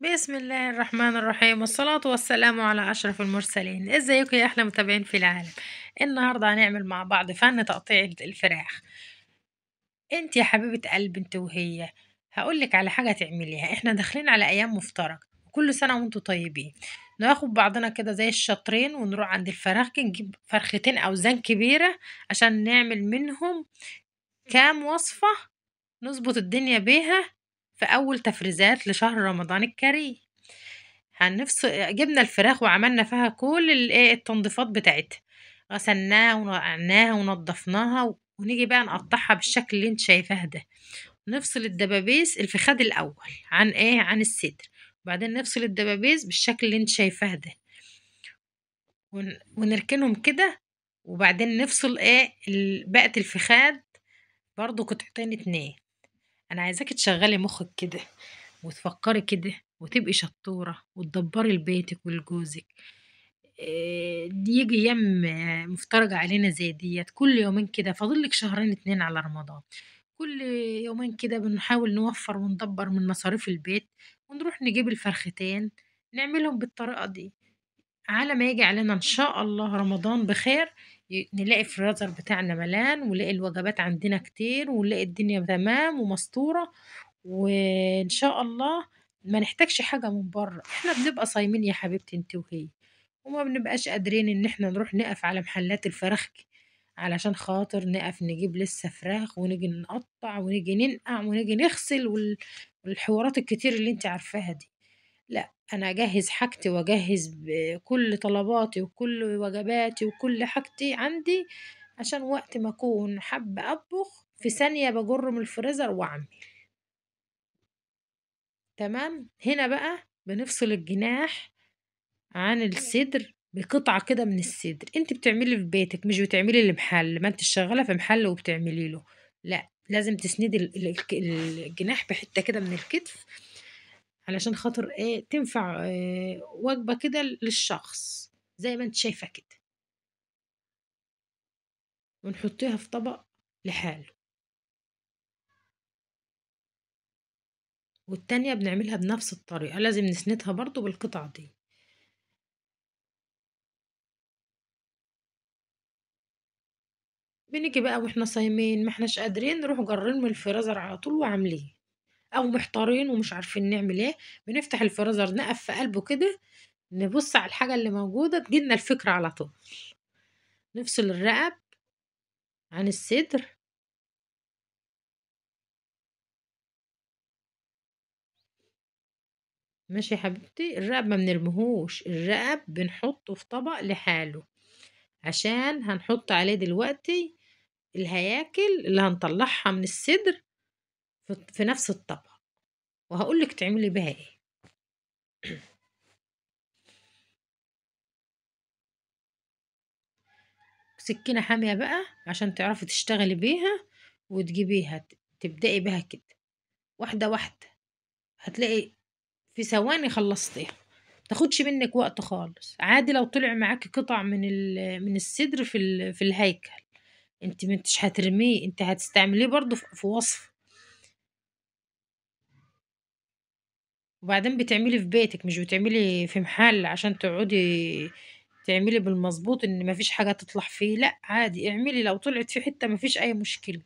بسم الله الرحمن الرحيم والصلاة والسلام على أشرف المرسلين. ازيكم يا أحلى متابعين في العالم؟ النهاردة هنعمل مع بعض فن تقطيع الفراخ. انت يا حبيبة قلب انت وهي، هقولك على حاجة تعمليها. احنا داخلين على أيام مفترجة، كل سنة وانتم طيبين. ناخد بعضنا كده زي الشاطرين ونروح عند الفراخ، نجيب فرختين أوزان كبيرة عشان نعمل منهم كام وصفة، نظبط الدنيا بيها في أول تفريزات لشهر رمضان الكريم. جبنا الفراخ وعملنا فيها كل التنظيفات بتاعتها، غسلناها ونقعناها ونضفناها ونيجي بقى نقطعها بالشكل اللي انت شايفاه ده. نفصل الدبابيس الفخاد الأول عن الصدر، وبعدين نفصل الدبابيس بالشكل اللي انت شايفاه ده، ونركنهم كده. وبعدين نفصل بقة الفخاد برضو قطعتين اتنين. انا عايزاكي تشغلي مخك كده وتفكري كده وتبقي شطورة وتدبري لبيتك ولجوزك. يجي يم مفترجة علينا زي ديت كل يومين كده، فاضلك شهرين اتنين على رمضان. كل يومين كده بنحاول نوفر وندبر من مصاريف البيت، ونروح نجيب الفرختين نعملهم بالطريقة دي. على ما يجي علينا ان شاء الله رمضان بخير، نلاقي الفريزر بتاعنا ملان، ونلاقي الوجبات عندنا كتير، ونلاقي الدنيا تمام ومستورة. وإن شاء الله ما نحتاجش حاجة من برّه. إحنا بنبقى صايمين يا حبيبتي أنتِ وهي، وما بنبقاش قادرين إن إحنا نروح نقف على محلات الفراخ علشان خاطر نقف نجيب لسه فراخ، ونيجي نقطّع، ونيجي ننقع، ونيجي نغسل، والحوارات الكتير اللي أنتِ عارفاها دي. لأ، أنا أجهّز حاجتي وأجهّز كل طلباتي وكل وجباتي وكل حاجتي عندي، عشان وقت ما أكون حابة أطبخ في ثانية باجُر من الفريزر وأعمل. تمام، هنا بقى بنفصل الجناح عن الصدر بقطعة كده من الصدر. انت بتعملي في بيتك، مش بتعملي لمحل، ما انت شغالة في محل وبتعملي له. لا، لازم تسندي الجناح بحتة كده من الكتف، علشان خاطر تنفع وجبة كده للشخص زي ما انت شايفة كده. ونحطيها في طبق لحاله، والتانية بنعملها بنفس الطريقة، لازم نسندها برضو بالقطعة دي. بنيجي بقى واحنا صايمين ما احناش قادرين، نروح جارين من الفريزر على طول وعاملين، او محتارين ومش عارفين نعمل ايه، بنفتح الفريزر نقف في قلبه كده، نبص على الحاجة اللي موجودة تجيلنا الفكرة على طول. نفصل الرقب عن الصدر. ماشي يا حبيبتي، الرقب ما بنرميهوش، الرقب بنحطه في طبق لحاله، عشان هنحط عليه دلوقتي الهياكل اللي هنطلعها من الصدر في نفس الطبق، وهقولك تعملي بيها ايه. سكينة حامية بقى عشان تعرفي تشتغلي بيها، وتجيبيها تبدأي بيها كده واحدة واحدة، هتلاقي في ثواني خلصتيها، تاخدش منك وقت خالص. عادي لو طلع معاكي قطع من الصدر في الهيكل، انت مش هترميه، انت هتستعمليه برضو في وصف. وبعدين بتعملي في بيتك، مش بتعملي في محل عشان تقعدي تعملي بالمظبوط ان مفيش حاجة تطلع فيه. لا، عادي اعملي، لو طلعت في حتة مفيش اي مشكلة.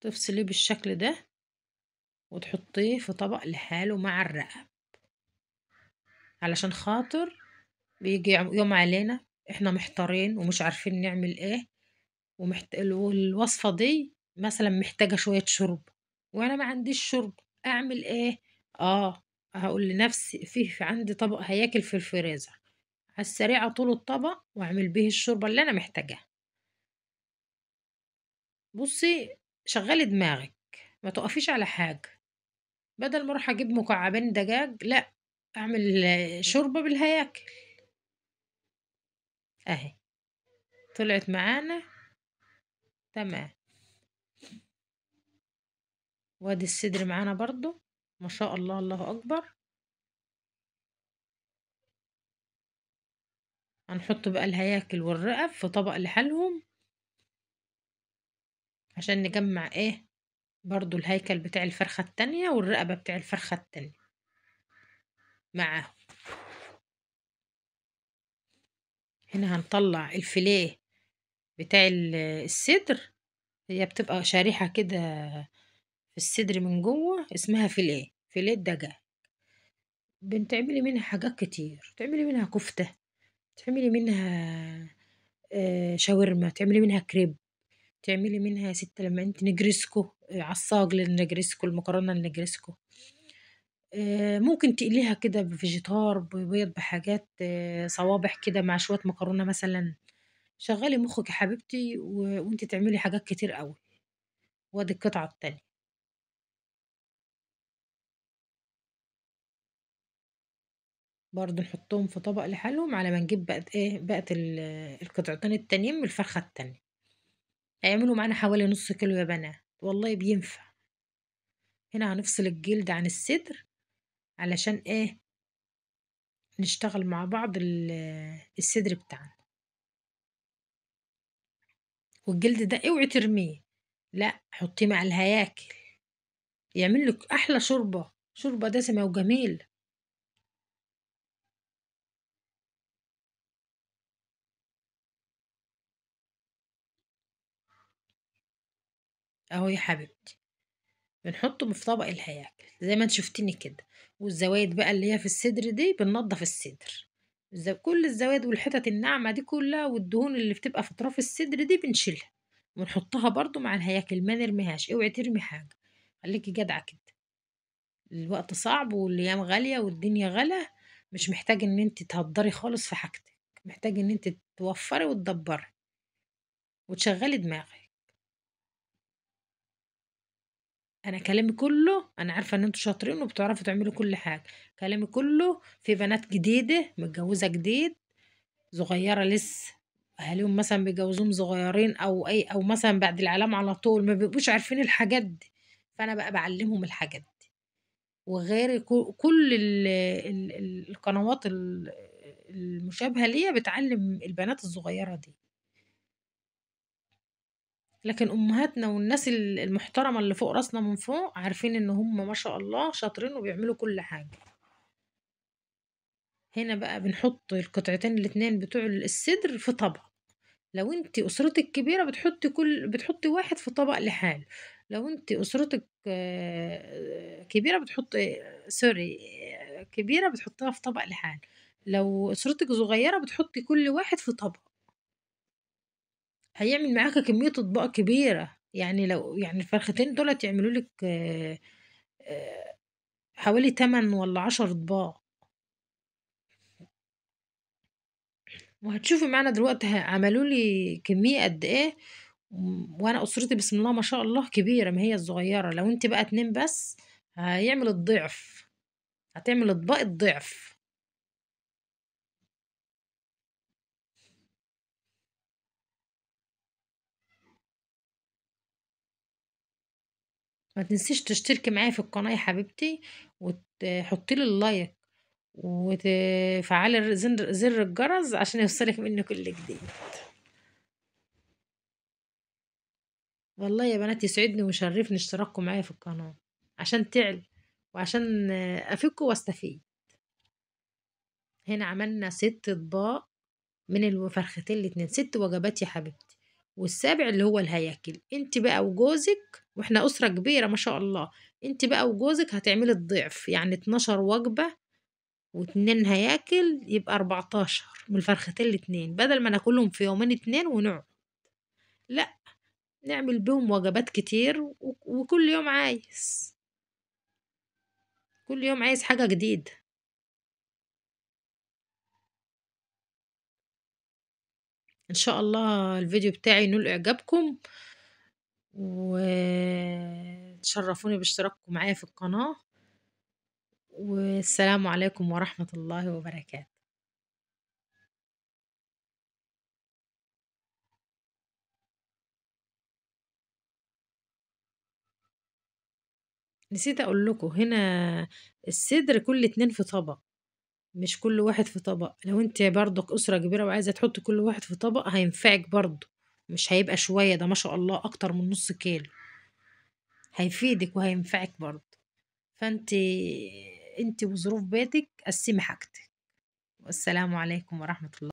تفصليه بالشكل ده وتحطيه في طبق لحاله مع الرقة، علشان خاطر بيجي يوم علينا احنا محتارين ومش عارفين نعمل ايه، والوصفة دي مثلا محتاجة شوية شرب، وانا ما عنديش شرب، اعمل ايه؟ اه، هقول لنفسي في عندي طبق هياكل في الفريزر، على السريع طول الطبق واعمل به الشوربة اللي انا محتاجاها. بصي، شغلي دماغك، ما تقفيش على حاجة. بدل ما اروح اجيب مكعبين دجاج، لا، اعمل شوربة بالهياكل. اهي طلعت معانا تمام. وادي الصدر معانا برضو، ما شاء الله الله اكبر. هنحط بقى الهياكل والرقب في طبق لحالهم. عشان نجمع ايه برضو الهيكل بتاع الفرخة التانية والرقبة بتاع الفرخة التانية معاهم. هنا هنطلع الفيليه بتاع الصدر. هي بتبقى شريحة كده في الصدر من جوه، اسمها فيليه، فيليه الدجاج. بنتعملي منها حاجات كتير، تعملي منها كفتة، تعملي منها شاورما، تعملي منها كريب، تعملي منها يا ست لما انت نجرسكو، عصاج للنجرسكو، المكرونة النجرسكو. ممكن تقليها كده بفيجيتار، ببيض، بحاجات، صوابع كده مع شوية مكرونة مثلا. شغلي مخك يا حبيبتي وانت تعملي حاجات كتير قوي. وادي القطعة التانية. برضو نحطهم في طبق لحالهم على ما نجيب بقت القطعتين التانيين من الفرخة التانية. هيعملوا معانا حوالي نص كيلو يا بنات، والله بينفع. هنا هنفصل الجلد عن الصدر علشان نشتغل مع بعض الصدر بتاعنا. والجلد ده اوعي ترميه، لا حطيه مع الهياكل، يعمل لك احلى شوربه، شوربه دسمه وجميل. اهو يا حبيبتي بنحطه في طبق الهياكل زي ما انت شفتيني كده. والزوايد بقى اللي هي في الصدر دي بننضف الصدر. كل الزوايد والحتت الناعمه دي كلها والدهون اللي بتبقى في اطراف الصدر دي بنشيلها ونحطها برضو مع الهياكل، ما نرميهاش، اوعي ترمي حاجه. خليكي جدعه كده. الوقت صعب والايام غاليه والدنيا غلا، مش محتاج ان انت تهدري خالص في حاجتك، محتاج ان انت توفري وتدبري وتشغلي دماغك. انا كلامي كله، انا عارفه ان انتوا شاطرين وبتعرفوا تعملوا كل حاجه. كلامي كله في بنات جديده متجوزه جديد، صغيره لسه، اهاليهم مثلا بيجوزوهم صغيرين او مثلا بعد العلام على طول، ما بيبقوش عارفين الحاجات دي. فانا بقى بعلمهم الحاجات دي. وغير كل القنوات المشابهه ليا بتعلم البنات الصغيره دي. لكن امهاتنا والناس المحترمه اللي فوق راسنا من فوق عارفين ان هم ما شاء الله شاطرين وبيعملوا كل حاجه. هنا بقى بنحط القطعتين الاتنين بتوع الصدر في طبق. لو انت اسرتك كبيره بتحطي واحد في طبق لحال. لو انت اسرتك كبيره بتحطي سوري كبيره بتحطيها في طبق لحال. لو اسرتك صغيره بتحطي كل واحد في طبق. هيعمل معاكِ كمية أطباق كبيرة، يعني لو يعني الفرختين دُولة يعملوا لِك حوالي 8 والّا 10 أطباق. وهتشوفي معانا دلوقتي عملوا لي كمية قد إيه. وأنا أسرتي بسم الله ما شاء الله كبيرة، ما هي الصغيرة. لو أنتِ بقى 2 بس هيعمل الضعف، هتعمل أطباق الضعف. ما تنسيش تشتركي معايا في القناة يا حبيبتي، وتحطي لي اللايك، وتفعلي زر الجرس عشان يوصلك مني كل جديد. والله يا بنات يسعدني ويشرفني اشتراككم معايا في القناة عشان تعلى وعشان أفيدكم واستفيد. هنا عملنا 6 أطباق من الفرختين الاتنين، 6 وجبات يا حبيبتي. والسابع اللي هو الهياكل. انت بقى وجوزك، واحنا أسرة كبيرة ما شاء الله، انت بقى وجوزك هتعملي الضعف، يعني 12 وجبة واتنين هياكل، يبقى 14 من الفرختين الاتنين، بدل ما ناكلهم في يومين اتنين ونقعد. لا، نعمل بهم وجبات كتير وكل يوم عايز، كل يوم عايز حاجة جديدة. ان شاء الله الفيديو بتاعي ينول اعجابكم، وتشرفوني باشتراككم معايا في القناة. والسلام عليكم ورحمة الله وبركاته. نسيت اقول لكم هنا الصدر كل اتنين في طبق، مش كل واحد في طبق. لو انت برضك اسرة كبيرة وعايزة تحط كل واحد في طبق هينفعك برضه. مش هيبقى شوية، ده ما شاء الله أكتر من نص كيلو. هيفيدك وهينفعك برضه. فانت انت وظروف بيتك قسمي حاجتك. والسلام عليكم ورحمة الله.